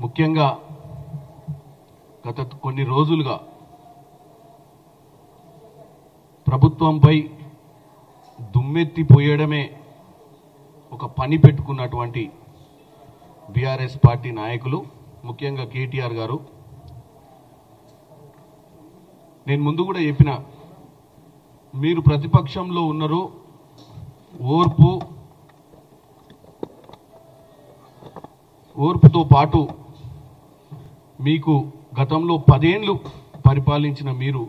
ముఖ్యంగా గత కొన్ని రోజులుగా ప్రభుత్వంపై దుమ్మెత్తిపోయడమే ఒక పని పెట్టుకున్నటువంటి బీఆర్ఎస్ పార్టీ నాయకులు, ముఖ్యంగా కేటీఆర్ గారు, నేను ముందు కూడా చెప్పిన, మీరు ప్రతిపక్షంలో ఉన్నారు, ఓర్పుతో పాటు మీకు గతంలో 10 ఏళ్ళు పరిపాలించిన మీరు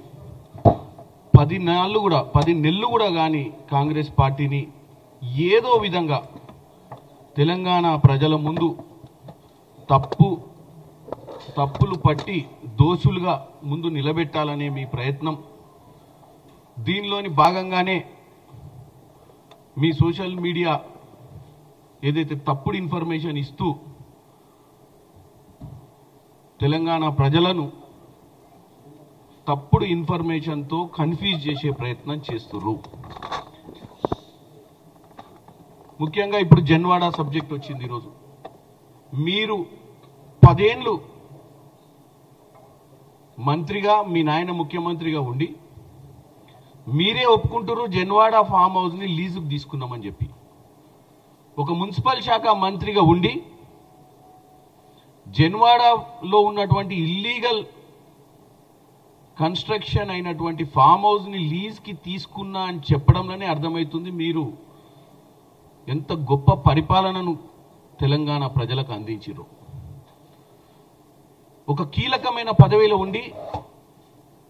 10 నెలలు కూడా కానీ కాంగ్రెస్ పార్టీని ఏదో విధంగా తెలంగాణ ప్రజల ముందు తప్పులు పట్టి దోషులుగా ముందు నిలబెట్టాలనే మీ ప్రయత్నం, దీనిలోని భాగంగానే మీ సోషల్ మీడియా ఏదైతే తప్పుడు ఇన్ఫర్మేషన్ ఇస్తూ తెలంగాణ ప్రజలను తప్పుడు ఇన్ఫర్మేషన్తో కన్ఫ్యూజ్ చేసే ప్రయత్నం చేస్తున్నారు. ముఖ్యంగా ఇప్పుడు జన్వాడ సబ్జెక్ట్ వచ్చింది. ఈరోజు మీరు 10 ఏళ్ళు మంత్రిగా, మీ నాయన ముఖ్యమంత్రిగా ఉండి మీరే ఒప్పుకుంటారు జన్వాడ ఫామ్ హౌస్ని లీజుకు తీసుకున్నామని చెప్పి. ఒక మున్సిపల్ శాఖ మంత్రిగా ఉండి జన్వాడలో ఉన్నటువంటి ఇల్లీగల్ కన్స్ట్రక్షన్ అయినటువంటి ఫామ్ హౌస్ని లీజ్కి తీసుకున్నా అని చెప్పడంలోనే అర్థమవుతుంది మీరు ఎంత గొప్ప పరిపాలనను తెలంగాణ ప్రజలకు అందించారు. ఒక కీలకమైన పదవిలో ఉండి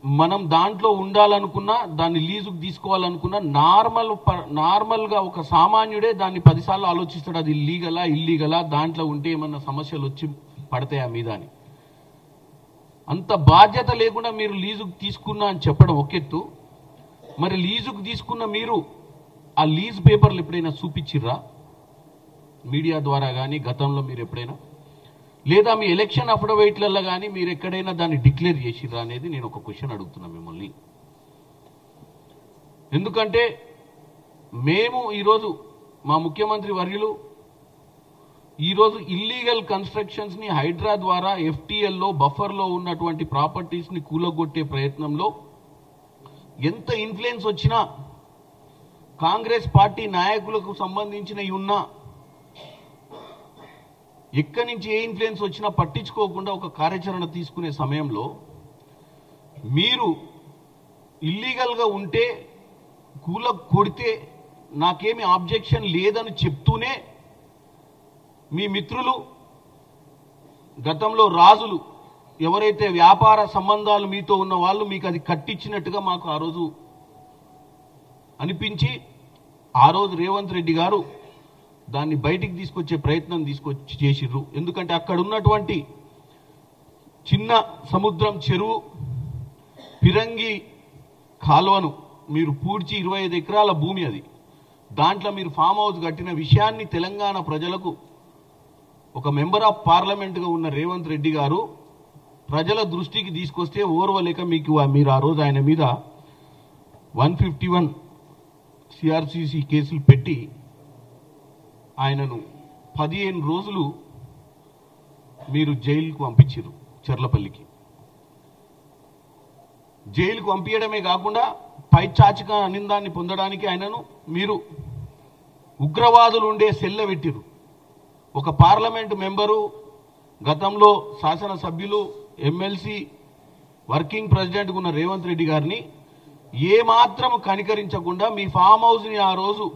మనం దాంట్లో ఉండాలనుకున్నా, దాన్ని లీజుకు తీసుకోవాలనుకున్నా నార్మల్గా ఒక సామాన్యుడే దాన్ని 10 సార్లు ఆలోచిస్తాడు, అది లీగలా ఇల్లీగలా, దాంట్లో ఉంటే ఏమన్నా సమస్యలు వచ్చి పడతాయా మీద అని. అంత బాధ్యత లేకుండా మీరు లీజుకు తీసుకున్నా అని చెప్పడం ఒకెత్తు. మరి లీజుకు తీసుకున్న మీరు ఆ లీజ్ పేపర్లు ఎప్పుడైనా చూపించిర్రా మీడియా ద్వారా కానీ, గతంలో మీరు ఎప్పుడైనా, లేదా మీ ఎలక్షన్ అఫిడవిట్లలో కానీ మీరు ఎక్కడైనా దాన్ని డిక్లేర్ చేసిర్రా అనేది నేను ఒక క్వశ్చన్ అడుగుతున్నా మిమ్మల్ని. ఎందుకంటే మేము ఈరోజు మా ముఖ్యమంత్రి వర్యులు ఈరోజు ఇల్లీగల్ కన్స్ట్రక్షన్స్ని హైడ్రా ద్వారా ఎఫ్టీఎల్లో బఫర్లో ఉన్నటువంటి ప్రాపర్టీస్ని కూలగొట్టే ప్రయత్నంలో ఎంత ఇన్ఫ్లుయెన్స్ వచ్చినా, కాంగ్రెస్ పార్టీ నాయకులకు సంబంధించినవి ఉన్నా, ఎక్కడి నుంచి ఏ ఇన్ఫ్లుయెన్స్ వచ్చినా పట్టించుకోకుండా ఒక కార్యాచరణ తీసుకునే సమయంలో మీరు ఇల్లీగల్గా ఉంటే కొడితే నాకేమి ఆబ్జెక్షన్ లేదని చెప్తూనే మీ మిత్రులు, గతంలో రాజులు ఎవరైతే వ్యాపార సంబంధాలు మీతో ఉన్న వాళ్ళు మీకు అది కట్టించినట్టుగా మాకు ఆ రోజు అనిపించి, ఆ రోజు రేవంత్ రెడ్డి గారు దాన్ని బయటికి తీసుకొచ్చే ప్రయత్నం చేసిర్రు. ఎందుకంటే అక్కడ ఉన్నటువంటి చిన్న సముద్రం చెరువు, పిరంగి కాలువను మీరు పూడ్చి 25 ఎకరాల భూమి అది, దాంట్లో మీరు ఫామ్ హౌస్ కట్టిన విషయాన్ని తెలంగాణ ప్రజలకు ఒక మెంబర్ ఆఫ్ పార్లమెంట్గా ఉన్న రేవంత్ రెడ్డి గారు ప్రజల దృష్టికి తీసుకొస్తే ఓర్వలేక మీరు ఆ రోజు ఆయన మీద 151 సిఆర్సిసి కేసులు పెట్టి ఆయనను 15 రోజులు మీరు జైలుకు పంపించారు. చర్లపల్లికి జైలుకు పంపించడమే కాకుండా పైచాచిక నిందాన్ని పొందడానికి ఆయనను మీరు ఉగ్రవాదులు ఉండే సెల్ల పెట్టిరు. ఒక పార్లమెంటు మెంబరు, గతంలో శాసనసభ్యులు, ఎమ్మెల్సీ, వర్కింగ్ ప్రెసిడెంట్గా ఉన్న రేవంత్ రెడ్డి గారిని ఏమాత్రం కనికరించకుండా మీ ఫామ్ హౌస్ని ఆ రోజు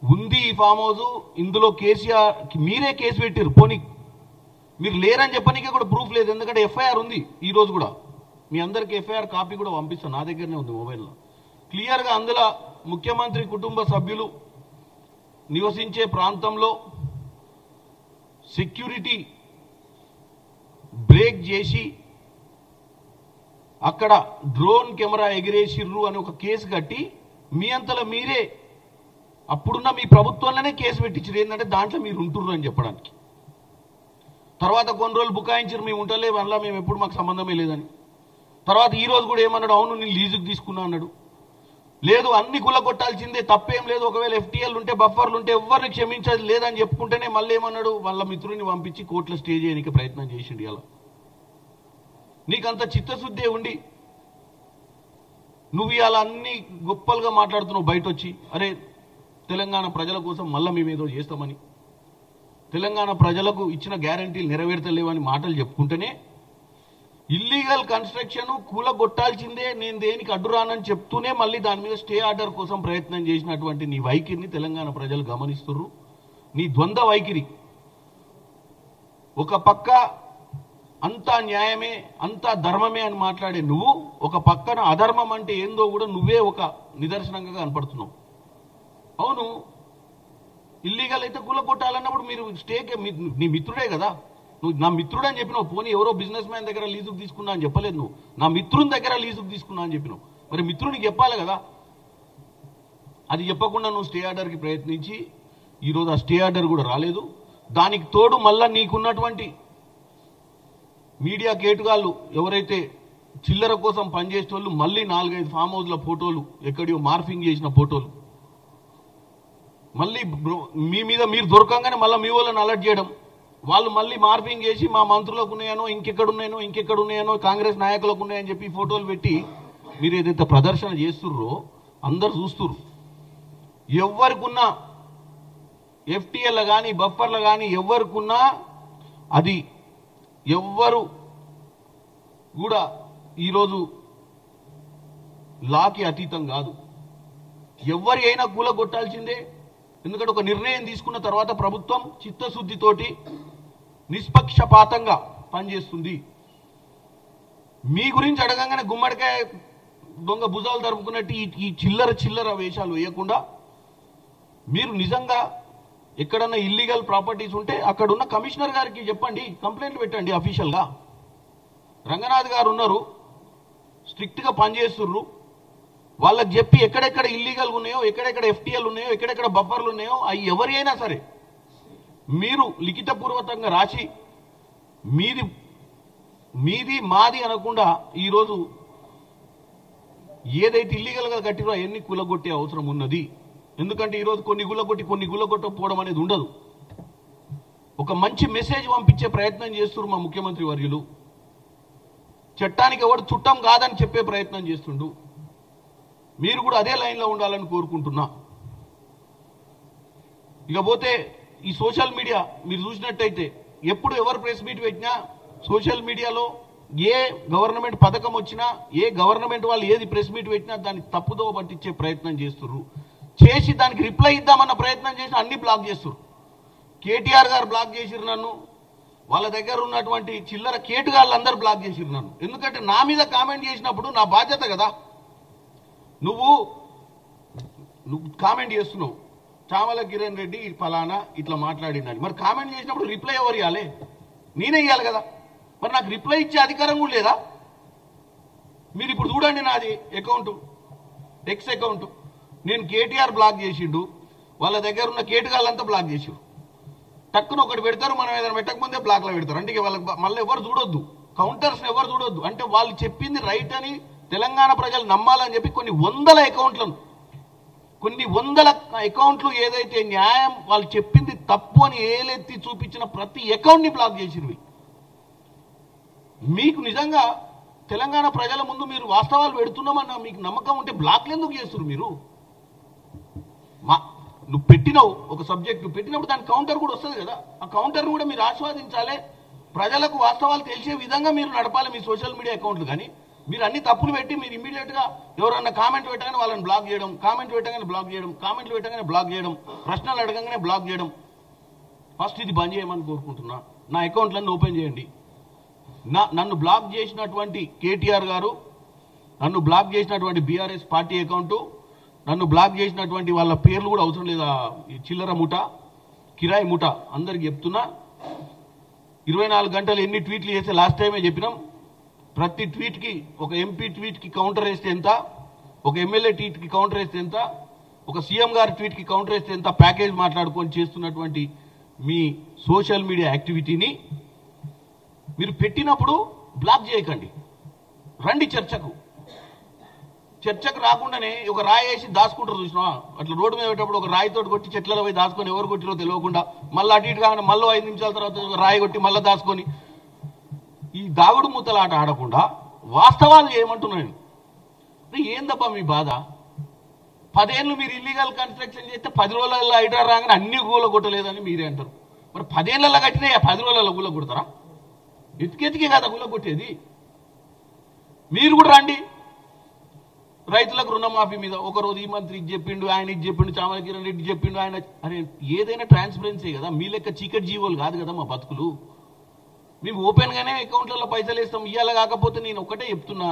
ఉంది, ఈ ఫామ్ హౌస్, ఇందులో కేసీఆర్ మీరే కేసు పెట్టారు. పోనీ మీరు లేరని చెప్పనీకే కూడా ప్రూఫ్ లేదు, ఎందుకంటే ఎఫ్ఐఆర్ ఉంది. ఈ రోజు కూడా మీ అందరికి ఎఫ్ఐఆర్ కాపీ కూడా పంపిస్తాను, నా దగ్గరనే ఉంది మొబైల్లో క్లియర్గా. అందులో ముఖ్యమంత్రి కుటుంబ సభ్యులు నివసించే ప్రాంతంలో సెక్యూరిటీ బ్రేక్ చేసి అక్కడ డ్రోన్ కెమెరా ఎగిరేసిర్రు అని ఒక కేసు కట్టి మీ అంతలో మీరే అప్పుడున్న మీ ప్రభుత్వంలోనే కేసు పెట్టించారు. ఏంటంటే దాంట్లో మీరు ఉంటుర్రు అని చెప్పడానికి. తర్వాత కొన్ని రోజులు బుకాయించారు, మేము ఉంటలేము, అందులో మేము ఎప్పుడు మాకు సంబంధమే లేదని. తర్వాత ఈ రోజు కూడా ఏమన్నాడు, అవును నేను లీజుకు తీసుకున్నా అన్నాడు. లేదు అన్ని కూలగొట్టాల్సిందే, తప్పేం లేదు, ఒకవేళ ఎఫ్టీఎల్ ఉంటే బఫర్లు ఉంటే ఎవరిని క్షమించేది లేదని చెప్పుకుంటేనే మళ్ళీ ఏమన్నాడు, వాళ్ళ మిత్రుడిని పంపించి కోర్టులో స్టే చేయడానికి ప్రయత్నం చేసిండు. ఇలా నీకంత చిత్తశుద్ధి ఉండి నువ్వు ఇలా అన్ని గొప్పలుగా మాట్లాడుతున్నావు బయట వచ్చి, అరే తెలంగాణ ప్రజల కోసం మళ్ళీ మేమేదో చేస్తామని, తెలంగాణ ప్రజలకు ఇచ్చిన గ్యారంటీలు నెరవేర్తలేవని మాటలు చెప్పుకుంటేనే ఇల్లీగల్ కన్స్ట్రక్షన్ కూలగొట్టాల్సిందే, నేను దేనికి అడ్డురానని చెప్తూనే మళ్ళీ దాని మీద స్టే ఆర్డర్ కోసం ప్రయత్నం చేసినటువంటి నీ వైఖరిని తెలంగాణ ప్రజలు గమనిస్తున్నారు. నీ ద్వంద్వ వైఖరి, ఒక పక్క అంతా న్యాయమే అంతా ధర్మమే అని మాట్లాడే నువ్వు, ఒక పక్కన అధర్మం అంటే ఏందో కూడా నువ్వే ఒక నిదర్శనంగా కనపడుతున్నావు. అవును, ఇల్లీగల్ అయితే కూలగొట్టాలన్నప్పుడు మీరు స్టేకే, నీ మిత్రుడే కదా, నువ్వు నా మిత్రుడు అని చెప్పినావు. పోనీ ఎవరో బిజినెస్ మ్యాన్ దగ్గర లీజుకు తీసుకున్నా అని చెప్పలేదు, నువ్వు నా మిత్రుని దగ్గర లీజుకు తీసుకున్నా అని చెప్పినావు. మరి మిత్రునికి చెప్పాలి కదా, అది చెప్పకుండా నువ్వు స్టే ఆర్డర్కి ప్రయత్నించి ఈరోజు ఆ స్టే ఆర్డర్ కూడా రాలేదు. దానికి తోడు మళ్ళా నీకున్నటువంటి మీడియా కేటుగాళ్ళు ఎవరైతే చిల్లర కోసం పనిచేసే వాళ్ళు మళ్ళీ 4-5 ఫామ్ హౌస్ల ఫోటోలు ఎక్కడియో మార్ఫింగ్ చేసిన ఫోటోలు మళ్ళీ మీ మీద మీరు దొరకంగానే మళ్ళీ మీ వాళ్ళని అలర్ట్ చేయడం, వాళ్ళు మళ్ళీ మార్పింగ్ చేసి మా మంత్రులకు ఉన్నాయనో ఇంకెక్కడ ఉన్నాయనో కాంగ్రెస్ నాయకులకు ఉన్నాయని చెప్పి ఫోటోలు పెట్టి మీరు ఏదైతే ప్రదర్శన చేస్తుర్రో అందరు చూస్తుర్రు. ఎవరికున్నా ఎఫ్టీఎల్ కానీ బఫర్లు కానీ ఎవరికున్నా అది ఎవ్వరు కూడా ఈరోజు లాకి అతీతం కాదు. ఎవరి అయినా కూలగొట్టాల్సిందే. ఎందుకంటే ఒక నిర్ణయం తీసుకున్న తర్వాత ప్రభుత్వం చిత్తశుద్ధితోటి నిష్పక్షపాతంగా పనిచేస్తుంది. మీ గురించి అడగంగానే గుమ్మడికాయ దొంగ భుజాలు తరుపుకున్నట్టు ఈ చిల్లర వేషాలు వేయకుండా మీరు నిజంగా ఎక్కడన్నా ఇల్లీగల్ ప్రాపర్టీస్ ఉంటే అక్కడ ఉన్న కమిషనర్ గారికి చెప్పండి, కంప్లైంట్ పెట్టండి అఫీషియల్గా. రంగనాథ్ గారు ఉన్నారు, స్ట్రిక్ట్గా పనిచేస్తుర్రు, వాళ్ళకి చెప్పి ఎక్కడెక్కడ ఇల్లీగల్ ఉన్నాయో, ఎక్కడెక్కడ ఎఫ్టీఎల్ ఉన్నాయో, ఎక్కడెక్కడ బఫర్లు ఉన్నాయో అవి ఎవరైనా సరే మీరు లిఖితపూర్వకంగా రాసి మీది మాది అనకుండా ఈరోజు ఏదైతే ఇల్లీగల్గా కట్టిరో అవన్నీ కూలగొట్టే అవసరం ఉన్నది. ఎందుకంటే ఈరోజు కొన్ని గుల్లగొట్టకపోవడం అనేది ఉండదు. ఒక మంచి మెసేజ్ పంపించే ప్రయత్నం చేస్తున్నారు మా ముఖ్యమంత్రి వర్యులు. చట్టానికి ఎవరు చుట్టం కాదని చెప్పే ప్రయత్నం చేస్తుండు. మీరు కూడా అదే లైన్లో ఉండాలని కోరుకుంటున్నా. ఇకపోతే ఈ సోషల్ మీడియా మీరు చూసినట్టయితే ఎప్పుడు ఎవరు ప్రెస్ మీట్ పెట్టినా సోషల్ మీడియాలో ఏ గవర్నమెంట్ పథకం వచ్చినా, ఏ గవర్నమెంట్ వాళ్ళు ఏది ప్రెస్ మీట్ పెట్టినా దాన్ని తప్పుదో పట్టించే ప్రయత్నం చేస్తున్నారు. చేసి దానికి రిప్లై ఇద్దామన్న ప్రయత్నం చేసి అన్ని బ్లాక్ చేస్తున్నారు. కేటీఆర్ గారు బ్లాక్ చేసిరు నన్ను, వాళ్ళ దగ్గర ఉన్నటువంటి చిల్లర కేటుగాళ్ళందరూ బ్లాక్ చేసిరు నన్ను. ఎందుకంటే నా మీద కామెంట్ చేసినప్పుడు నా బాధ్యత కదా. నువ్వు కామెంట్ చేస్తున్నావు, చామల కిరణ్ రెడ్డి ఫలానా ఇట్లా మాట్లాడిందని, మరి కామెంట్ చేసినప్పుడు రిప్లై ఎవరు ఇవ్వాలి? నేనే ఇవ్వాలి కదా. మరి నాకు రిప్లై ఇచ్చే అధికారం కూడా లేదా? మీరు ఇప్పుడు చూడండి, నాది అకౌంట్ ఎక్స్ అకౌంట్, నేను కేటీఆర్ బ్లాక్ చేసిండు, వాళ్ళ దగ్గర ఉన్న కేటుగాళ్ళంతా బ్లాక్ చేసిండు. టక్కున ఒకటి పెడతారు, మనం ఏదైనా పెట్టకముందే బ్లాక్లో పెడతారు. అంటే వాళ్ళకి మళ్ళీ ఎవరు చూడొద్దు, కౌంటర్స్ ఎవరు చూడొద్దు. అంటే వాళ్ళు చెప్పింది రైట్ అని తెలంగాణ ప్రజలు నమ్మాలని చెప్పి కొన్ని వందల అకౌంట్లు ఏదైతే న్యాయం వాళ్ళు చెప్పింది తప్పు అని ఏలెత్తి చూపించిన ప్రతి అకౌంట్ని బ్లాక్ చేసినవి. మీకు నిజంగా తెలంగాణ ప్రజల ముందు మీరు వాస్తవాలు పెడుతున్నామన్న మీకు నమ్మకం ఉంటే బ్లాక్లు ఎందుకు చేస్తున్నారు మీరు? నువ్వు పెట్టినావు ఒక సబ్జెక్ట్, నువ్వు పెట్టినప్పుడు దాని కౌంటర్ కూడా వస్తుంది కదా. ఆ కౌంటర్ను కూడా మీరు ఆస్వాదించాలి. ప్రజలకు వాస్తవాలు తెలిసే విధంగా మీరు నడపాలి మీ సోషల్ మీడియా అకౌంట్లు. కానీ మీరు అన్ని తప్పులు పెట్టి మీరు ఇమీడియట్గా ఎవరన్నా కామెంట్ పెట్టగానే వాళ్ళని బ్లాక్ చేయడం, కామెంట్లు పెట్టగానే బ్లాక్ చేయడం, ప్రశ్నలు అడగంగానే బ్లాక్ చేయడం. ఫస్ట్ ఇది బంద్ చేయమని కోరుకుంటున్నా. నా అకౌంట్లన్నీ ఓపెన్ చేయండి. నన్ను బ్లాక్ చేసినటువంటి కేటీఆర్ గారు, నన్ను బ్లాక్ చేసినటువంటి బీఆర్ఎస్ పార్టీ అకౌంటు, నన్ను బ్లాక్ చేసినటువంటి వాళ్ళ పేర్లు కూడా అవసరం లేదా, చిల్లర ముఠ, కిరాయి ముఠ అందరికి చెప్తున్నా. 24 గంటలు ఎన్ని ట్వీట్లు చేస్తే లాస్ట్ టైమే చెప్పినాం. ప్రతి ట్వీట్కి ఒక ఎంపీ ట్వీట్కి కౌంటర్ వేస్తే ఎంత, ఒక ఎమ్మెల్యే ట్వీట్కి కౌంటర్ వేస్తే ఎంత, ఒక సీఎం గారి ట్వీట్కి కౌంటర్ వేస్తే ఎంత ప్యాకేజ్ మాట్లాడుకొని చేస్తున్నటువంటి మీ సోషల్ మీడియా యాక్టివిటీని మీరు పెట్టినప్పుడు బ్లాక్ చేయకండి. రండి చర్చకు. చర్చకు రాకుండానే ఒక రాయి వేసి దాచుకుంటారు చూసినా, అట్లా రోడ్డు మీద పెట్టేటప్పుడు ఒక రాయితో కొట్టి చెట్లలో పోయి దాచుకొని ఎవరు కొట్టిరో తెలియకుండా మళ్ళీ అటు ఇటు కాగానే మళ్ళీ 5 నిమిషాల తర్వాత రాయి కొట్టి మళ్ళీ దాచుకొని ఈ దాగుడు మూతలాట ఆడకుండా వాస్తవాలు చేయమంటున్నాను. ఏందబ్బా మీ బాధ? 10 ఏళ్ళు మీరు ఇల్లీగల్ కన్స్ట్రక్షన్ చేస్తే 10 రోజులలో హైడ్రా రాగానే అన్ని గూల కొట్టలేదని మీరే అంటారు. మరి 10 ఏళ్ళలో కట్టినా 10 రోజులలో గూల కొడతారా? ఎతికెతికే కదా గూల కొట్టేది. మీరు కూడా రండి. రైతులకు రుణమాఫీ మీద ఒకరోజు ఈ మంత్రికి చెప్పిండు, ఆయన ఇది చెప్పిండు, చామల కిరణ్ రెడ్డి చెప్పిండు, ఆయన అరే ఏదైనా ట్రాన్స్పరెన్సీ కదా, మీ లెక్క చీకటి జీవోలు కాదు కదా మా బతుకులు. మేము ఓపెన్గానే అకౌంట్లలో పైసలు వేస్తాం. ఇవాళ కాకపోతే నేను ఒకటే చెప్తున్నా,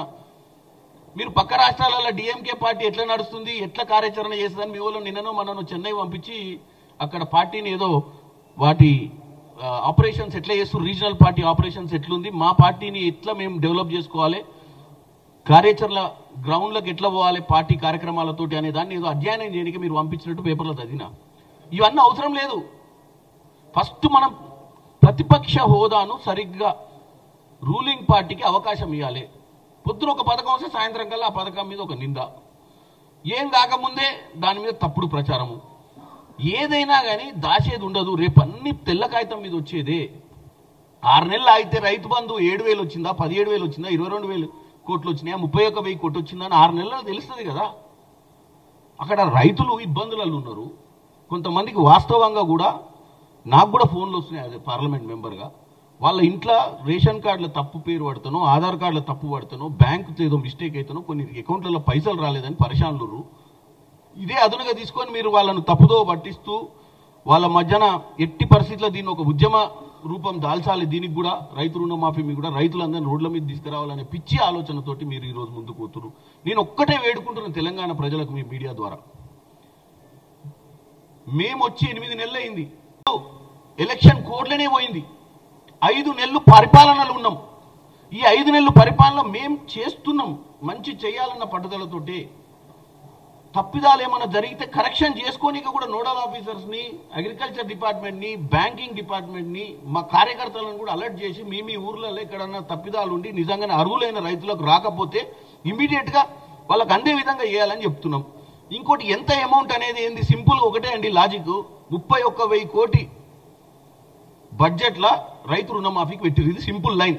మీరు పక్క రాష్ట్రాలలో డిఎంకే పార్టీ ఎట్లా నడుస్తుంది, ఎట్లా కార్యాచరణ చేస్తుందని మీ వాళ్ళు నిన్ననో మనను చెన్నై పంపించి అక్కడ పార్టీని ఏదో వాటి ఆపరేషన్స్ ఎట్లా చేస్తారు, రీజనల్ పార్టీ ఆపరేషన్స్ ఎట్లుంది, మా పార్టీని ఎట్లా మేము డెవలప్ చేసుకోవాలి, కార్యాచరణ గ్రౌండ్లకు ఎట్లా పోవాలి పార్టీ కార్యక్రమాలతోటి అనే దాన్ని ఏదో అధ్యయనం చేయడానికి మీరు పంపించినట్టు పేపర్లో చదివినా. ఇవన్నీ అవసరం లేదు. ఫస్ట్ మనం ప్రతిపక్ష హోదాను సరిగ్గా రూలింగ్ పార్టీకి అవకాశం ఇవ్వాలి. పొద్దున ఒక పథకం వస్తే సాయంత్రం కల్లా ఆ పథకం మీద ఒక నింద, ఏం కాకముందే దాని మీద తప్పుడు ప్రచారము. ఏదైనా కానీ దాచేది ఉండదు. రేపు అన్ని తెల్ల కాగితం మీద వచ్చేదే. 6 నెలలు అయితే రైతు బంధు 7,000 వచ్చిందా, 17,000 వచ్చిందా, 22,000 కోట్లు వచ్చినాయా, 31,000 కోట్లు వచ్చిందా అని 6 నెలల్లో తెలుస్తుంది కదా. అక్కడ రైతులు ఇబ్బందులలో ఉన్నారు. కొంతమందికి వాస్తవంగా కూడా నాకు కూడా ఫోన్లు వస్తున్నాయి అదే పార్లమెంట్ మెంబర్గా, వాళ్ళ ఇంట్లో రేషన్ కార్డుల తప్పు పేరు పడతానో, ఆధార్ కార్డుల తప్పు పడతానో, బ్యాంకు ఏదో మిస్టేక్ అవుతానో, కొన్ని అకౌంట్లలో పైసలు రాలేదని పరిశానులు. ఇదే అదునుగా తీసుకొని మీరు వాళ్ళను తప్పుదో పట్టిస్తూ వాళ్ళ మధ్యన ఎట్టి పరిస్థితుల్లో దీన్ని ఒక ఉద్యమ రూపం దాల్చాలి. దీనికి కూడా రైతు రుణమాఫీ మీద కూడా రైతులందరినీ రోడ్ల మీద తీసుకురావాలనే పిచ్చి ఆలోచనతోటి మీరు ఈరోజు ముందుకు పోతున్నారు. నేను ఒక్కటే వేడుకుంటున్నాను తెలంగాణ ప్రజలకు మీ మీడియా ద్వారా, మేము వచ్చి 8 నెలలు అయింది, ఎలక్షన్ కోడ్లనే పోయింది, 5 నెలలు పరిపాలనలు ఉన్నాం. ఈ 5 నెలలు పరిపాలన మేం చేస్తున్నాం మంచి చేయాలన్న పట్టుదలతోటి. తప్పిదాలు ఏమైనా జరిగితే కరెక్షన్ చేసుకోనిక కూడా నోడల్ ఆఫీసర్స్ని, అగ్రికల్చర్ డిపార్ట్మెంట్ని, బ్యాంకింగ్ డిపార్ట్మెంట్ని, మా కార్యకర్తలను కూడా అలర్ట్ చేసి మీ ఊర్లలో ఎక్కడన్నా తప్పిదాలు ఉండి నిజంగానే అర్హులైన రైతులకు రాకపోతే ఇమీడియట్గా వాళ్ళకి అందే విధంగా చేయాలని చెప్తున్నాం. ఇంకోటి ఎంత అమౌంట్ అనేది ఏంది, సింపుల్గా ఒకటే అండి లాజిక్, 31,000 కోటి బడ్జెట్లో రైతు రుణమాఫీకి పెట్టిరు. ఇది సింపుల్ లైన్.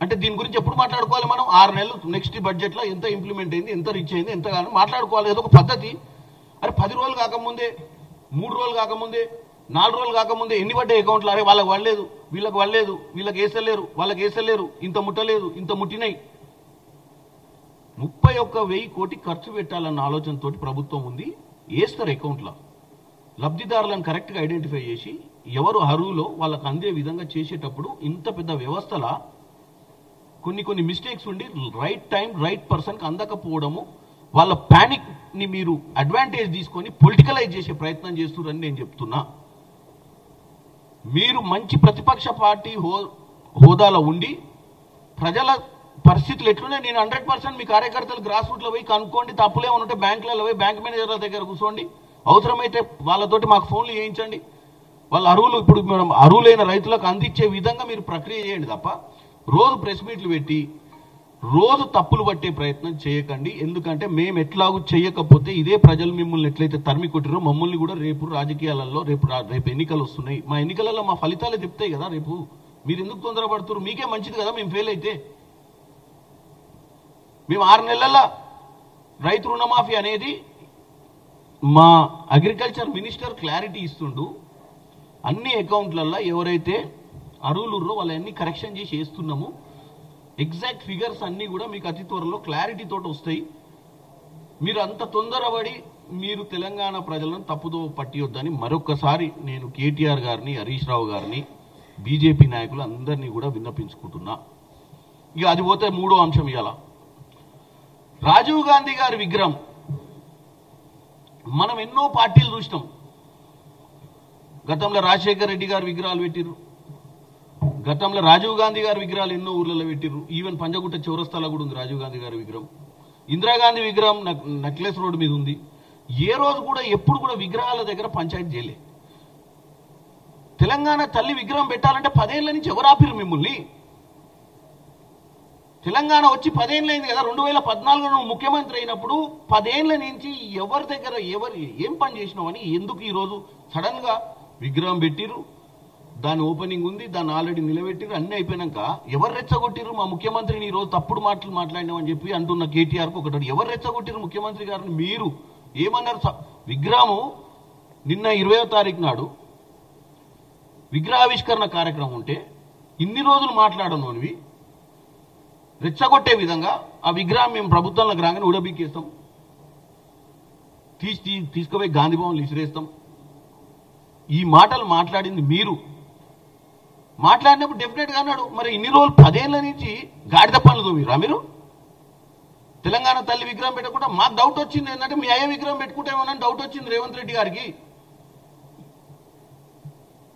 అంటే దీని గురించి ఎప్పుడు మాట్లాడుకోవాలి మనం? 6 నెలలు నెక్స్ట్ బడ్జెట్లో ఎంత ఇంప్లిమెంట్ అయింది, ఎంత రీచ్ అయింది, ఎంత కానీ మాట్లాడుకోవాలి. ఏదో ఒక పద్ధతి. అరే 10 రోజులు కాకముందే, 3 రోజులు కాకముందే, 4 రోజులు కాకముందే ఎన్ని పడ్డాయి అకౌంట్లు? అరే వాళ్ళకి పడలేదు, వీళ్ళకి పడలేదు, వీళ్ళకి వేసలేరు, వాళ్ళకి వేసలేరు, ఇంత ముట్టలేదు, ఇంత ముట్టినాయి. 31,000 కోటి ఖర్చు పెట్టాలన్న ఆలోచనతో ప్రభుత్వం ఉంది. వేస్తారు అకౌంట్లో. లబ్ధిదారులను కరెక్ట్గా ఐడెంటిఫై చేసి ఎవరు అర్హులో వాళ్ళకు అందే విధంగా చేసేటప్పుడు ఇంత పెద్ద వ్యవస్థలా కొన్ని మిస్టేక్స్ ఉండి రైట్ టైం రైట్ పర్సన్కి అందకపోవడము, వాళ్ళ ప్యానిక్ని మీరు అడ్వాంటేజ్ తీసుకొని పొలిటికలైజ్ చేసే ప్రయత్నం చేస్తున్నారని నేను చెప్తున్నా. మీరు మంచి ప్రతిపక్ష పార్టీ హోదాలో ఉండి ప్రజల పరిస్థితులు ఎట్లున్నాయి నేను 100% మీ కార్యకర్తలు గ్రాస్ రూట్లో పోయి కనుక్కోండి. తప్పులేమని ఉంటే బ్యాంకులలో పోయి బ్యాంక్ మేనేజర్ల దగ్గర కూర్చోండి. అవసరమైతే వాళ్ళతోటి మాకు ఫోన్లు చేయించండి. వాళ్ళ అరువులు ఇప్పుడు మనం అరువులైన రైతులకు అందించే విధంగా మీరు ప్రక్రియ చేయండి తప్ప రోజు ప్రెస్ మీట్లు పెట్టి రోజు తప్పులు పట్టే ప్రయత్నం చేయకండి. ఎందుకంటే మేము ఎట్లాగూ చేయకపోతే ఇదే ప్రజలు మిమ్మల్ని ఎట్లయితే తరిమి కొట్టిరో మమ్మల్ని కూడా రేపు రాజకీయాలలో రేపు ఎన్నికలు వస్తున్నాయి. మా ఎన్నికలలో మా ఫలితాలే చెప్తాయి కదా రేపు. మీరు ఎందుకు తొందరపడుతున్నారు? మీకే మంచిది కదా మేము ఫెయిల్ అయితే. మేము 6 నెలల రైతు రుణమాఫీ అనేది మా అగ్రికల్చర్ మినిస్టర్ క్లారిటీ ఇస్తుండు. అన్ని అకౌంట్లలో ఎవరైతే అర్హులుర్రో వాళ్ళన్నీ కరెక్షన్ చేసి వేస్తున్నాము. ఎగ్జాక్ట్ ఫిగర్స్ అన్నీ కూడా మీకు అతి త్వరలో క్లారిటీ తోటి వస్తాయి. మీరు అంత తొందరపడి మీరు తెలంగాణ ప్రజలను తప్పుదో పట్టియొద్దని మరొకసారి నేను కేటీఆర్ గారిని, హరీష్ రావు గారిని, బీజేపీ నాయకులు అందరినీ కూడా విన్నపించుకుంటున్నా. ఇక అది పోతే 3వ అంశం ఇవాళ రాజీవ్ గాంధీ గారి విగ్రహం. మనం ఎన్నో పార్టీలు చూసినాం. గతంలో రాజశేఖర్ రెడ్డి గారి విగ్రహాలు పెట్టిర్రు, గతంలో రాజీవ్ గాంధీ గారి విగ్రహాలు ఎన్నో ఊర్లలో పెట్టిర్రు. ఈవెన్ పంజగుట్ట చౌరస్తాలో కూడా ఉంది రాజీవ్ గాంధీ గారి విగ్రహం. ఇందిరాగాంధీ విగ్రహం నెక్లెస్ రోడ్ మీద ఉంది. ఏ రోజు కూడా ఎప్పుడు కూడా విగ్రహాల దగ్గర పంచాయతీ చేయలే. తెలంగాణ తల్లి విగ్రహం పెట్టాలంటే 10 ఏళ్ల నుంచి ఎవరు ఆపిరు మిమ్మల్ని? తెలంగాణ వచ్చి 10 ఏళ్ళు అయింది కదా. 2014లో నువ్వు ముఖ్యమంత్రి అయినప్పుడు 10 ఏళ్ల నుంచి ఎవరి దగ్గర ఏం పని చేసినావని ఎందుకు ఈరోజు సడన్ గా విగ్రహం పెట్టిరు, దాని ఓపెనింగ్ ఉంది, దాన్ని ఆల్రెడీ నిలబెట్టిరు, అన్ని అయిపోయినాక ఎవరు రెచ్చగొట్టిరు మా ముఖ్యమంత్రిని ఈరోజు తప్పుడు మాటలు మాట్లాడినామని చెప్పి అంటున్న కేటీఆర్కు ఒకటి, ఎవరు రెచ్చగొట్టిరు ముఖ్యమంత్రి గారిని? మీరు ఏమన్నారు? విగ్రహము నిన్న 20వ తారీఖు నాడు విగ్రహావిష్కరణ కార్యక్రమం ఉంటే ఇన్ని రోజులు మాట్లాడను అనివి రెచ్చగొట్టే విధంగా ఆ విగ్రహం మేము ప్రభుత్వంలోకి రాగానే ఉడబీకేస్తాం, తీసుకుపోయి గాంధీ భవన్లు విసిరేస్తాం. ఈ మాటలు మాట్లాడింది మీరు. మాట్లాడినప్పుడు డెఫినెట్గా అన్నాడు, మరి ఇన్ని రోజులు 10 ఏళ్ల నుంచి గాడిద పనులు తోమిరా మీరు? తెలంగాణ తల్లి విగ్రహం పెట్టకుండా మాకు డౌట్ వచ్చింది ఏంటంటే మీ అయ్యే విగ్రహం పెట్టుకుంటేమోనని డౌట్ వచ్చింది రేవంత్ రెడ్డి గారికి.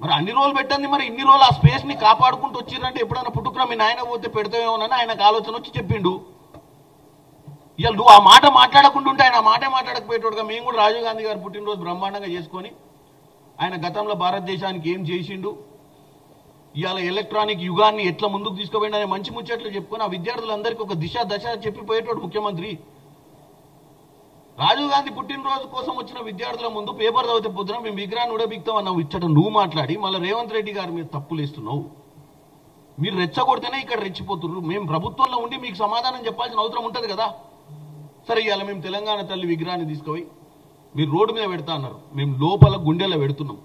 మరి అన్ని రోజులు పెట్టండి, మరి ఇన్ని రోజులు ఆ స్పేస్ ని కాపాడుకుంటూ వచ్చిరంటే ఎప్పుడైనా పుట్టుకున్న మీ నాయన పోతే పెడతామేమోనని ఆయనకు ఆలోచన వచ్చి చెప్పిండు. ఇవాళ నువ్వు ఆ మాట మాట్లాడకుండా ఉంటే ఆయన ఆ మాటే మాట్లాడకపోయేటోడుగా మేము కూడా రాజీవ్ గాంధీ గారు పుట్టినరోజు బ్రహ్మాండంగా చేసుకొని ఆయన గతంలో భారతదేశానికి ఏం చేసిండు, ఇవాళ ఎలక్ట్రానిక్ యుగాన్ని ఎట్లా ముందుకు తీసుకుపోయిండు అనే మంచి ముచ్చట్లు చెప్పుకొని ఆ విద్యార్థులందరికీ ఒక దిశ దశ చెప్పిపోయేటోడు ముఖ్యమంత్రి. రాజీవ్ గాంధీ పుట్టినరోజు కోసం వచ్చిన విద్యార్థుల ముందు పేపర్ చదివితే పొద్దున మేము విగ్రహాన్ని ఉడబిక్తాం అన్నావు, ఇచ్చట నువ్వు మాట్లాడి మళ్ళీ రేవంత్ రెడ్డి గారి మీద తప్పులు వేస్తున్నావు. మీరు రెచ్చగొడితేనే ఇక్కడ రెచ్చిపోతున్నారు. మేము ప్రభుత్వంలో ఉండి మీకు సమాధానం చెప్పాల్సిన అవసరం ఉంటుంది కదా. సరే ఇవాళ మేము తెలంగాణ తల్లి విగ్రహాన్ని తీసుకుపోయి మీరు రోడ్డు మీద పెడతా అన్నారు, మేము లోపల గుండెల్లో పెడుతున్నాం.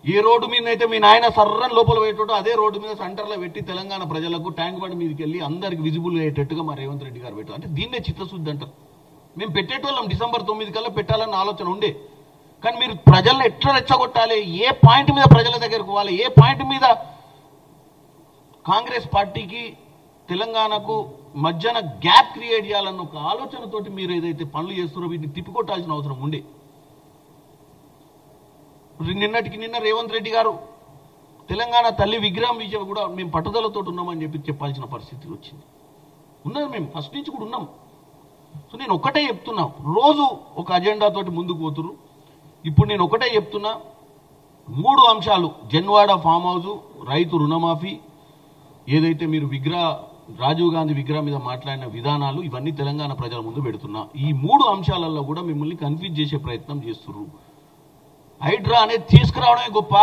ఏ రోడ్డు మీద అయితే మీ నాయన సర్రని లోపల పెట్టాడో అదే రోడ్డు మీద సెంటర్లో పెట్టి తెలంగాణ ప్రజలకు ట్యాంక్ బండ్ మీదకి వెళ్ళి అందరికి విజిబుల్ అయ్యేటట్టుగా మా రేవంత్ రెడ్డి గారు పెట్టారు. అంటే దీన్నే చిత్తశుద్ధి అంటారు. మేము పెట్టేటోళ్ళం డిసెంబర్ 9 కల్లా పెట్టాలన్న ఆలోచన ఉండే, కానీ మీరు ప్రజల్ని ఎట్లా రెచ్చగొట్టాలి, ఏ పాయింట్ మీద ప్రజల దగ్గరకు పోవాలి, ఏ పాయింట్ మీద కాంగ్రెస్ పార్టీకి తెలంగాణకు మధ్యన గ్యాప్ క్రియేట్ చేయాలన్న ఒక ఆలోచనతోటి మీరు ఏదైతే పనులు చేస్తున్నారో వీటిని తిప్పికొట్టాల్సిన అవసరం ఉండే. నిన్నటికి నిన్న రేవంత్ రెడ్డి గారు తెలంగాణ తల్లి విగ్రహం విషయం కూడా మేము పట్టుదలతో ఉన్నామని చెప్పి చెప్పాల్సిన పరిస్థితి వచ్చింది. ఉన్నది, మేము ఫస్ట్ నుంచి కూడా ఉన్నాం. సో నేను ఒకటే చెప్తున్నా, రోజు ఒక అజెండాతోటి ముందుకు పోతున్నారు. ఇప్పుడు నేను ఒకటే చెప్తున్నా, 3 అంశాలు, జన్వాడ ఫామ్ హౌస్, రైతు రుణమాఫీ, ఏదైతే మీరు రాజీవ్ గాంధీ విగ్రహం మీద మాట్లాడిన విధానాలు, ఇవన్నీ తెలంగాణ ప్రజల ముందు పెడుతున్నా. ఈ 3 అంశాలలో కూడా మిమ్మల్ని కన్ఫ్యూజ్ చేసే ప్రయత్నం చేస్తున్నారు. హైడ్రా అనేది తీసుకురావడమే గొప్ప,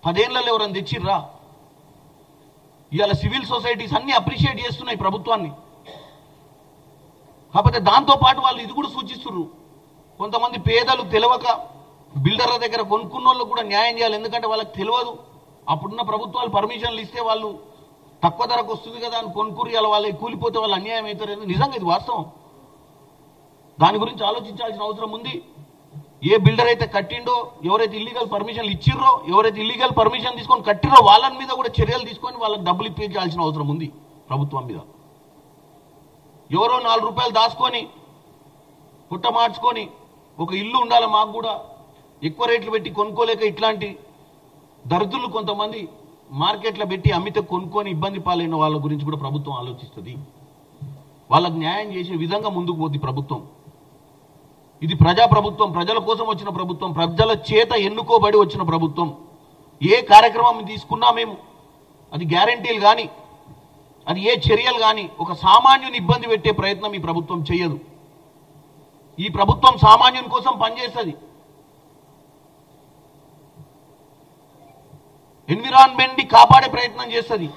10 ఏళ్లలో ఎవరైనా తెచ్చిర్రా? ఇవాళ సివిల్ సొసైటీస్ అన్ని అప్రిషియేట్ చేస్తున్నాయి ప్రభుత్వాన్ని. కాకపోతే దాంతోపాటు వాళ్ళు ఇది కూడా సూచిస్తున్నారు, కొంతమంది పేదలు తెలియక బిల్డర్ల దగ్గర కొనుక్కున్న వాళ్ళు కూడా న్యాయం చేయాలి. ఎందుకంటే వాళ్ళకి తెలియదు, అప్పుడున్న ప్రభుత్వాలు పర్మిషన్లు ఇస్తే వాళ్ళు తక్కువ ధరకు వస్తుంది కదా అని కొనుక్కురు, ఇలా వాళ్ళకి కూలిపోతే వాళ్ళు అన్యాయం అవుతారు. నిజంగా ఇది వాస్తవం. దాని గురించి ఆలోచించాల్సిన అవసరం ఉంది. ఏ బిల్డర్ అయితే కట్టిండో, ఎవరైతే ఇల్లీగల్ పర్మిషన్లు ఇచ్చిర్రో, ఎవరైతే ఇల్లీగల్ పర్మిషన్ తీసుకొని కట్టిర్రో వాళ్ళ మీద కూడా చర్యలు తీసుకొని వాళ్ళకి డబ్బులు ఇప్పించాల్సిన అవసరం ఉంది ప్రభుత్వం మీద. ఎవరో 4 రూపాయలు దాచుకొని పుట్ట మార్చుకొని ఒక ఇల్లు ఉండాలి మాకు కూడా ఎక్కువ రేట్లు పెట్టి కొనుక్కోలేక ఇట్లాంటి దరిద్రులు కొంతమంది మార్కెట్లో పెట్టి అమ్మితే కొనుక్కొని ఇబ్బంది పాలైన వాళ్ళ గురించి కూడా ప్రభుత్వం ఆలోచిస్తుంది. వాళ్ళకు న్యాయం చేసే విధంగా ముందుకు పోతుంది ప్రభుత్వం. ఇది ప్రజా ప్రభుత్వం, ప్రజల కోసం వచ్చిన ప్రభుత్వం, ప్రజల చేత ఎన్నుకోబడి వచ్చిన ప్రభుత్వం. ఏ కార్యక్రమం తీసుకున్నా మేము, అది గ్యారంటీలు కానీ అది ఏ చర్యలు కానీ ఒక సామాన్యుని ఇబ్బంది పెట్టే ప్రయత్నం ఈ ప్రభుత్వం చేయదు. ఈ ప్రభుత్వం సామాన్యుని కోసం పనిచేస్తుంది. ఎన్విరాన్మెంట్ ని కాపాడే ప్రయత్నం చేస్తుంది.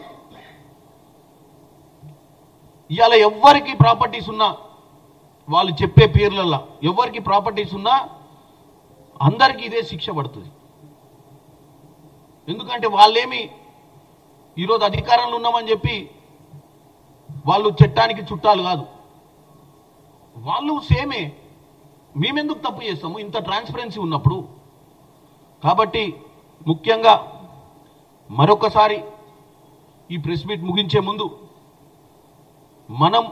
ఇవాళ ఎవరికి ప్రాపర్టీస్ ఉన్నా, వాళ్ళు చెప్పే పేర్లల్లా ఎవరికి ప్రాపర్టీస్ ఉన్నా అందరికీ ఇదే శిక్ష పడుతుంది. ఎందుకంటే వాళ్ళేమి ఈరోజు అధికారంలో ఉన్నామని చెప్పి వాళ్ళు చట్టానికి చుట్టాలు కాదు, వాళ్ళు సేమే. మేమెందుకు తప్పు చేస్తాము ఇంత ట్రాన్స్పరెన్సీ ఉన్నప్పుడు? కాబట్టి ముఖ్యంగా మరొకసారి ఈ ప్రెస్ మీట్ ముగించే ముందు మనం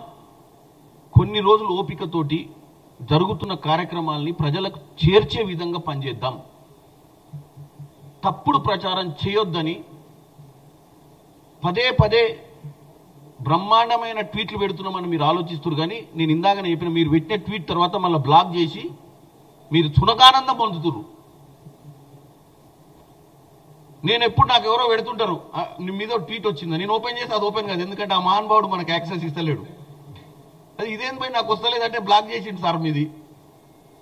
కొన్ని రోజులు ఓపికతోటి జరుగుతున్న కార్యక్రమాలని ప్రజలకు చేర్చే విధంగా పనిచేద్దాం. తప్పుడు ప్రచారం చేయొద్దని పదే పదే బ్రహ్మాండమైన ట్వీట్లు పెడుతున్నామని మీరు ఆలోచిస్తున్నారు. కానీ నేను ఇందాకనే చెప్పిన, మీరు పెట్టిన ట్వీట్ తర్వాత మళ్ళీ బ్లాక్ చేసి మీరు చునకానందం పొందుతున్నారు. నేను ఎప్పుడు నాకు ఎవరో పెడుతుంటారు నీ మీద ట్వీట్ వచ్చిందా, నేను ఓపెన్ చేసి అది ఓపెన్ కాదు, ఎందుకంటే ఆ మహానుభావుడు మనకు యాక్సెస్ ఇస్తలేడు. అది ఇదేం పోయి నాకు వస్తలేదంటే బ్లాక్ చేసిండు సార్ మీది.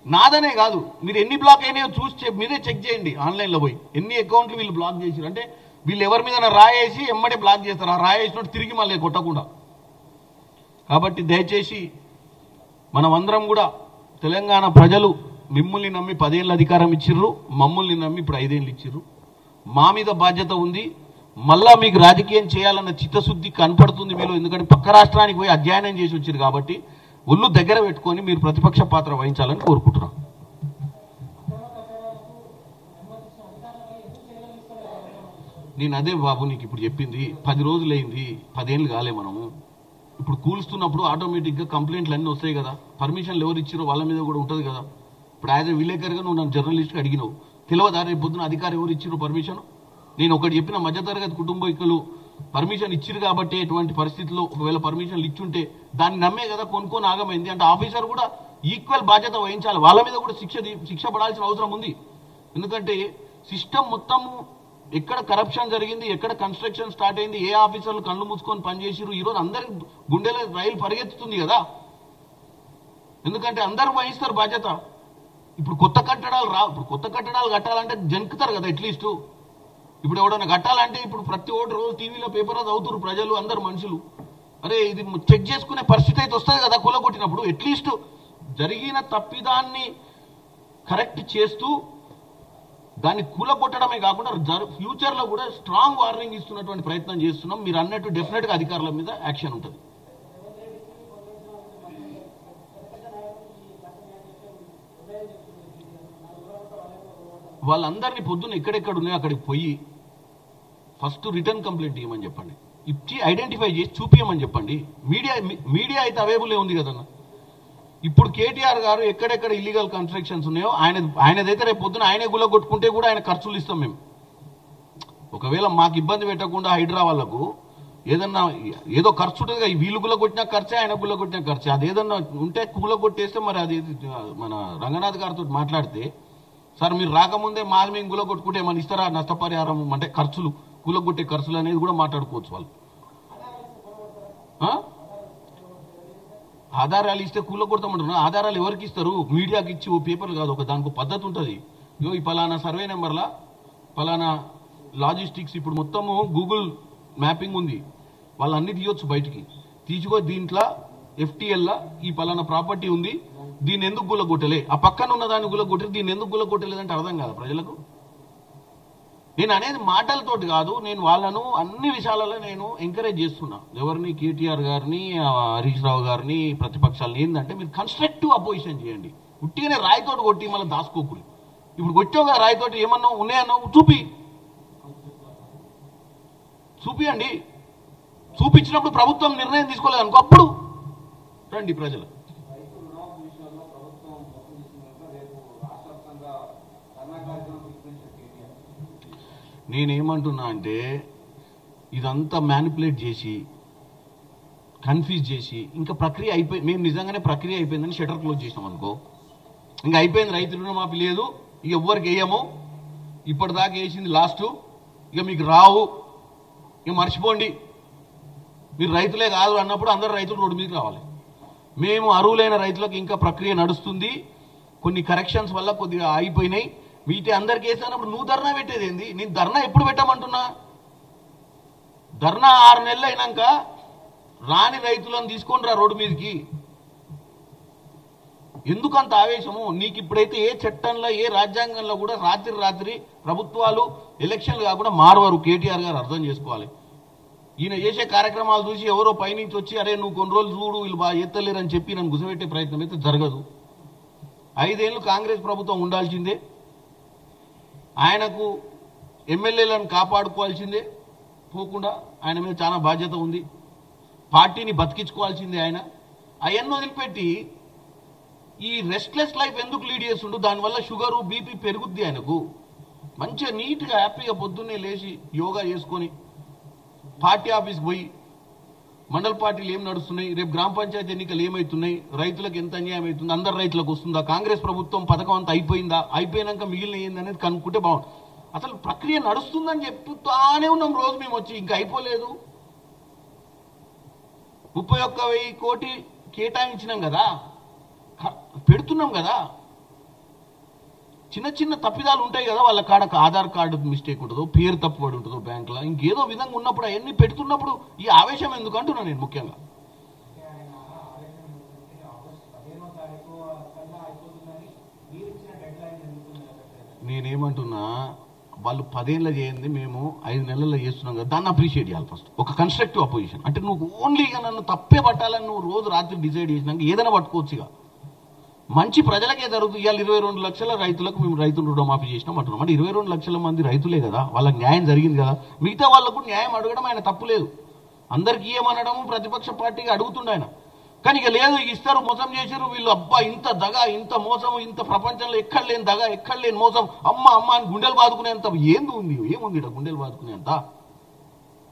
నాదనే కాదు, మీరు ఎన్ని బ్లాక్ అయినాయో చూసి మీరే చెక్ చేయండి ఆన్లైన్లో పోయి, ఎన్ని అకౌంట్లు వీళ్ళు బ్లాక్ చేసారు. అంటే వీళ్ళు ఎవరి మీద రాయేసి ఎమ్మడే బ్లాక్ చేస్తారు, ఆ రాయేసినట్టు తిరిగి మళ్ళీ కొట్టకుండా. కాబట్టి దయచేసి మనమందరం కూడా తెలంగాణ ప్రజలు మిమ్మల్ని నమ్మి 10 ఏళ్ళ అధికారం ఇచ్చిర్రు, మమ్మల్ని నమ్మి ఇప్పుడు 5 ఏళ్ళు ఇచ్చిర్రు. మా మీద బాధ్యత ఉంది. మళ్ళా మీకు రాజకీయం చేయాలన్న చిత్తశుద్ధి కనపడుతుంది మీలో, ఎందుకంటే పక్క రాష్ట్రానికి పోయి అధ్యయనం చేసి వచ్చారు కాబట్టి ఒళ్ళు దగ్గర పెట్టుకొని మీరు ప్రతిపక్ష పాత్ర వహించాలని కోరుకుంటున్నాం. నేను అదే బాబు నీకు ఇప్పుడు చెప్పింది, 10 రోజులైంది, 10 ఏళ్ళు కాలే. మనము ఇప్పుడు కూల్స్తున్నప్పుడు ఆటోమేటిక్గా కంప్లైంట్లు అన్నీ వస్తాయి కదా, పర్మిషన్లు ఎవరు ఇచ్చారో వాళ్ళ మీద కూడా ఉంటుంది కదా. ఇప్పుడు యాజ్ ఏ విలేకర్గా నువ్వు నన్ను జర్నలిస్ట్గా అడిగినావు, తెలియదా రేపు పొద్దున అధికారి ఎవరు ఇచ్చారు పర్మిషన్? నేను ఒకటి చెప్పిన, మధ్యతరగతి కుటుంబీకులు పర్మిషన్ ఇచ్చిరు కాబట్టి ఎటువంటి పరిస్థితుల్లో ఒకవేళ పర్మిషన్లు ఇచ్చుంటే దాన్ని నమ్మే కదా కొనుక్కొని ఆగమైంది. అంటే ఆఫీసర్ కూడా ఈక్వల్ బాధ్యత వహించాలి, వాళ్ళ మీద కూడా శిక్ష పడాల్సిన అవసరం ఉంది. ఎందుకంటే సిస్టమ్ మొత్తము ఎక్కడ కరప్షన్ జరిగింది, ఎక్కడ కన్స్ట్రక్షన్ స్టార్ట్ అయింది, ఏ ఆఫీసర్లు కళ్ళు మూసుకొని పనిచేసిరు, ఈరోజు అందరి గుండెల రైలు పరిగెత్తుతుంది కదా. ఎందుకంటే అందరూ వహిస్తారు బాధ్యత. ఇప్పుడు కొత్త కట్టడాలు ఇప్పుడు కొత్త కట్టడాలు కట్టాలంటే జంకుతారు కదా అట్లీస్ట్. ఇప్పుడు ఎవడన్నా కట్టాలంటే ఇప్పుడు ప్రతి ఓటు రోజు టీవీలో పేపర్లో చదువుతారు ప్రజలు, అందరు మనుషులు. అరే ఇది చెక్ చేసుకునే పరిస్థితి అయితే వస్తుంది కదా కూలగొట్టినప్పుడు. అట్లీస్ట్ జరిగిన తప్పిదాన్ని కరెక్ట్ చేస్తూ దాన్ని కూలగొట్టడమే కాకుండా ఫ్యూచర్లో కూడా స్ట్రాంగ్ వార్నింగ్ ఇస్తున్నటువంటి ప్రయత్నం చేస్తున్నాం. మీరు అన్నట్టు డెఫినెట్గా అధికారుల మీద యాక్షన్ ఉంటుంది. వాళ్ళందరినీ పొద్దున్న ఎక్కడెక్కడ ఉన్నాయో అక్కడికి పోయి ఫస్ట్ రిటర్న్ కంప్లైంట్ ఇవ్వమని చెప్పండి, ఇచ్చి ఐడెంటిఫై చేసి చూపించమని చెప్పండి. మీడియా అయితే అవైలబుల్ ఉంది కదన్న. ఇప్పుడు కేటీఆర్ గారు ఎక్కడెక్కడ ఇల్లీగల్ కన్స్ట్రక్షన్స్ ఉన్నాయో ఆయనదైతే రేపు పొద్దున ఆయనే గుల్లగొట్టుకుంటే కూడా ఆయన ఖర్చులు ఇస్తాం మేము. ఒకవేళ మాకు ఇబ్బంది పెట్టకుండా హైడ్రా వాళ్ళకు ఏదన్నా ఏదో ఖర్చు ఉంటుంది కదా, వీళ్ళు గుల్లగొట్టిన ఖర్చే, ఆయన గుల్లగొట్టిన ఖర్చే. అది ఏదన్నా ఉంటే గుల్లగొట్టేస్తే మరి అది మన రంగనాథ్ గారితో మాట్లాడితే, సార్ మీరు రాకముందే మాది మేము గుల్లగొట్టుకుంటే ఏమన్నా ఇస్తారా నష్టపరిహారం అంటే ఖర్చులు, కూలగొట్టే ఖర్చులు అనేది కూడా మాట్లాడుకోవచ్చు వాళ్ళు. ఆధారాలు ఇస్తే కూలగొడతామంటున్నా, ఆధారాలు ఎవరికి ఇస్తారు? మీడియాకి ఇచ్చి ఓ పేపర్లు కాదు, దానికి పద్ధతి ఉంటుంది. ఇగో ఈ పలానా సర్వే నెంబర్లా పలానా లాజిస్టిక్స్, ఇప్పుడు మొత్తము గూగుల్ మ్యాపింగ్ ఉంది, వాళ్ళు అన్ని తీయొచ్చు బయటికి, తీసుకో దీంట్లో FTLలా ఈ పలానా ప్రాపర్టీ ఉంది, దీన్ని ఎందుకు గుల్లగొట్టలే, ఆ పక్కన ఉన్న దాన్ని గుల్లగొట్టి దీన్ని ఎందుకు గుల్లగొట్టలేదంటే అర్థం కాదు ప్రజలకు. నేను అనేది మాటలతోటి కాదు, నేను వాళ్ళను అన్ని విషయాలలో నేను ఎంకరేజ్ చేస్తున్నా. ఎవరిని, కేటీఆర్ గారిని, హరీష్ రావు గారిని, ప్రతిపక్షాలను. ఏంటంటే మీరు కన్స్ట్రక్టివ్ అపోజిషన్ చేయండి. ఉట్టిగానే రాయితోటి కొట్టి మళ్ళీ దాచుకోకూడదు. ఇప్పుడు కొట్టావు కదా రాయితోటి, ఏమన్నా ఉన్నాయన్నావు చూపియండి. చూపించినప్పుడు ప్రభుత్వం నిర్ణయం తీసుకోలేదు అనుకో, అప్పుడు రండి ప్రజలు. నేనేమంటున్నా అంటే ఇదంతా మ్యానిపులేట్ చేసి కన్ఫ్యూజ్ చేసి ఇంకా ప్రక్రియ మేము నిజంగానే ప్రక్రియ అయిపోయిందని షటర్ క్లోజ్ చేసినాం అనుకో, ఇంకా అయిపోయింది, రైతు రుణమాఫీ లేదు, ఇక ఎవ్వరికి వేయము, ఇప్పటిదాకా వేసింది లాస్ట్, ఇక మీకు రావు, ఇక మర్చిపోండి, మీరు రైతులే కాదు అన్నప్పుడు అందరు రైతులు రోడ్డు మీదకి రావాలి. మేము అర్హులైన రైతులకు ఇంకా ప్రక్రియ నడుస్తుంది, కొన్ని కరెక్షన్స్ వల్ల కొద్దిగా ఆగిపోయినాయి, మీటే అందరికి వేసినప్పుడు నువ్వు ధర్నా పెట్టేది ఏంది? నేను ధర్నా ఎప్పుడు పెట్టమంటున్నా? ధర్నా 6 నెలలు అయినాక రాని రైతులను తీసుకొని రా రోడ్డు మీదకి. ఎందుకంత ఆవేశము నీకు? ఇప్పుడైతే ఏ చట్టంలో ఏ రాజ్యాంగంలో కూడా రాత్రి ప్రభుత్వాలు ఎలక్షన్లు కాకుండా మారవారు. కేటీఆర్ గారు అర్థం చేసుకోవాలి. ఈయన చేసే కార్యక్రమాలు చూసి ఎవరో పైనుంచి వచ్చి అరే నువ్వు కొన్ని రోజులు చూడు వీళ్ళు బాగా ఎత్తలేరని చెప్పి నన్ను గుసపెట్టే ప్రయత్నం అయితే జరగదు. 5 ఏళ్ళు కాంగ్రెస్ ప్రభుత్వం ఉండాల్సిందే, ఆయనకు ఎమ్మెల్యేలను కాపాడుకోవాల్సిందే, పోకుండా ఆయన మీద చాలా బాధ్యత ఉంది, పార్టీని బతికించుకోవాల్సిందే ఆయన. అవన్నీ వదిలిపెట్టి ఈ రెస్ట్లెస్ లైఫ్ ఎందుకు లీడ్ చేస్తుండు? దానివల్ల షుగరు బీపీ పెరుగుద్ది ఆయనకు. మంచిగా నీట్గా హ్యాపీగా పొద్దున్నే లేచి యోగా చేసుకొని పార్టీ ఆఫీస్కి పోయి మండల పార్టీలు ఏం నడుస్తున్నాయి, రేపు గ్రామ పంచాయతీ ఎన్నికలు ఏమవుతున్నాయి, రైతులకు ఎంత అన్యాయం అవుతుంది, అందరు రైతులకు వస్తుందా, కాంగ్రెస్ ప్రభుత్వం పథకం అంతా అయిపోయిందా, అయిపోయినాక మిగిలిన ఏందనేది కనుక్కుంటే బాగుంటుంది. అసలు ప్రక్రియ నడుస్తుందని చెప్తానే ఉన్నాం రోజు మేము వచ్చి, ఇంకా అయిపోలేదు. 31,000 కోటి కేటాయించినాం కదా, పెడుతున్నాం కదా. చిన్న చిన్న తప్పిదాలు ఉంటాయి కదా, వాళ్ళ కాడకు ఆధార్ కార్డు మిస్టేక్ ఉంటుందో, పేరు తప్పుబడి ఉంటుందో బ్యాంకులో, ఇంకేదో విధంగా ఉన్నప్పుడు అవన్నీ పెడుతున్నప్పుడు ఈ ఆవేశం ఎందుకు అంటున్నా నేను. ముఖ్యంగా నేనేమంటున్నా, వాళ్ళు 10 ఏళ్ళ చేయండి, మేము 5 నెలల్లో చేస్తున్నాం కదా, దాన్ని అప్రిషియేట్ చేయాలి ఫస్ట్. ఒక కన్స్ట్రక్టివ్ అపోజిషన్ అంటే నువ్వు ఓన్లీగా నన్ను తప్పే పట్టాలని నువ్వు రోజు రాత్రి డిసైడ్ చేసినాక ఏదైనా పట్టుకోవచ్చుగా. మంచి ప్రజలకే జరుగుతుంది. ఇవాళ 22 లక్షల రైతులకు మేము రైతులు రుణమాఫీ చేసినాం అంటున్నాం. అంటే 22 లక్షల మంది రైతులే కదా, వాళ్ళకి న్యాయం జరిగింది కదా. మిగతా వాళ్ళకు న్యాయం అడగడం ఆయన తప్పులేదు, అందరికీ ఏమనడము ప్రతిపక్ష పార్టీగా అడుగుతుండ ఆయన. కానీ ఇక లేదు, ఇస్తారు, మోసం చేశారు వీళ్ళు, అబ్బా ఇంత దగ, ఇంత మోసం, ఇంత ప్రపంచంలో ఎక్కడ లేని దగ, ఎక్కడ లేని మోసం, అమ్మ అమ్మ అని గుండెలు బాదుకునేంత ఏంది ఉంది, ఏముంది ఇక్కడ గుండెలు బాదుకునేంత?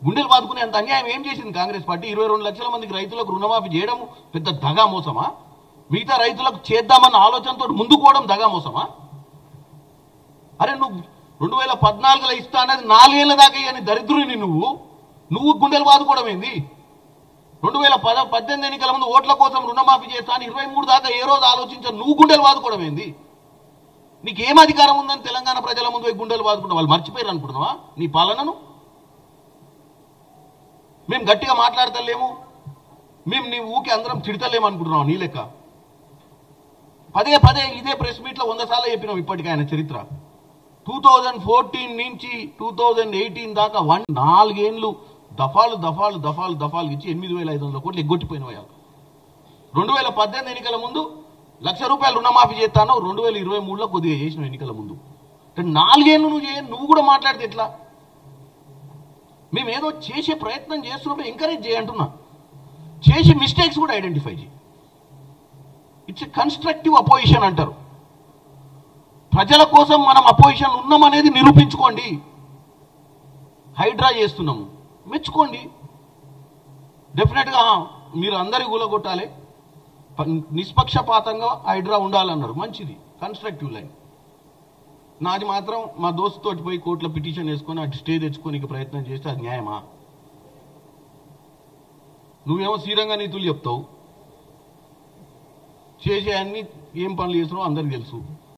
గుండెలు బాదుకునేంత అన్యాయం ఏం చేసింది కాంగ్రెస్ పార్టీ? 22 లక్షల మందికి రైతులకు రుణమాఫీ చేయడం పెద్ద దగా మోసమా? మిగతా రైతులకు చేద్దామన్న ఆలోచనతో ముందుకోవడం దగా మోసమా? అరే నువ్వు 2014లో ఇస్తా అనేది 4 ఏళ్ల దాకా అని దరిద్రుని నువ్వు గుండెలు బాదుకోవడం ఏంది? 2018 ఎన్నికల ముందు ఓట్ల కోసం రుణమాఫీ చేస్తా అని 23 దాకా ఏ రోజు ఆలోచించాను, నువ్వు గుండెలు బాదుకోవడం ఏంది? నీకేం అధికారం ఉందని తెలంగాణ ప్రజల ముందు గుండెలు బాదుకుంటావు? వాళ్ళు మర్చిపోయారు అనుకుంటున్నావా నీ పాలనను? మేము గట్టిగా మాట్లాడతలేము, మేము నీ ఊకి అందరం తిడతలేము అనుకుంటున్నావు నీ లెక్క? పదే పదే ఇదే ప్రెస్ మీట్లో 100 సార్లు చెప్పినాం ఇప్పటికీ ఆయన చరిత్ర. 2014 నుంచి 2018 దాకా 4 ఏళ్ళు దఫాలు ఇచ్చి 8,500 కోట్లు ఎగ్గొట్టిపోయిన వాళ్ళు. 2018 ఎన్నికల ముందు ₹1,00,000 రుణమాఫీ చేస్తాను, 2023లో కొద్దిగా చేసిన ఎన్నికల ముందు. 4 ఏళ్ళు నువ్వు చేయని, నువ్వు కూడా మాట్లాడితే ఎట్లా? మేము ఏదో చేసే ప్రయత్నం చేస్తున్నప్పుడు ఎంకరేజ్ చేయంటున్నా, చేసి మిస్టేక్స్ కూడా ఐడెంటిఫై చేయి. ఇట్స్ కన్స్ట్రక్టివ్ అపోజిషన్ అంటారు. ప్రజల కోసం మనం అపోజిషన్ ఉన్నామనేది నిరూపించుకోండి. హైడ్రా చేస్తున్నాము, మెచ్చుకోండి. డెఫినెట్గా మీరు అందరి కూలగొట్టాలి, నిష్పక్షపాతంగా హైడ్రా ఉండాలన్నారు, మంచిది, కన్స్ట్రక్టివ్ లైన్. నాది మాత్రం మా దోస్తు తోటి పోయి కోర్టులో పిటిషన్ వేసుకొని అటు స్టే తెచ్చుకోనికి ప్రయత్నం చేస్తే అది న్యాయమా? నువ్వేమో శ్రీరంగ నీతులు చెప్తావు, చేసే అన్ని ఏం పనులు చేస్తున్నావు అందరికి తెలుసు.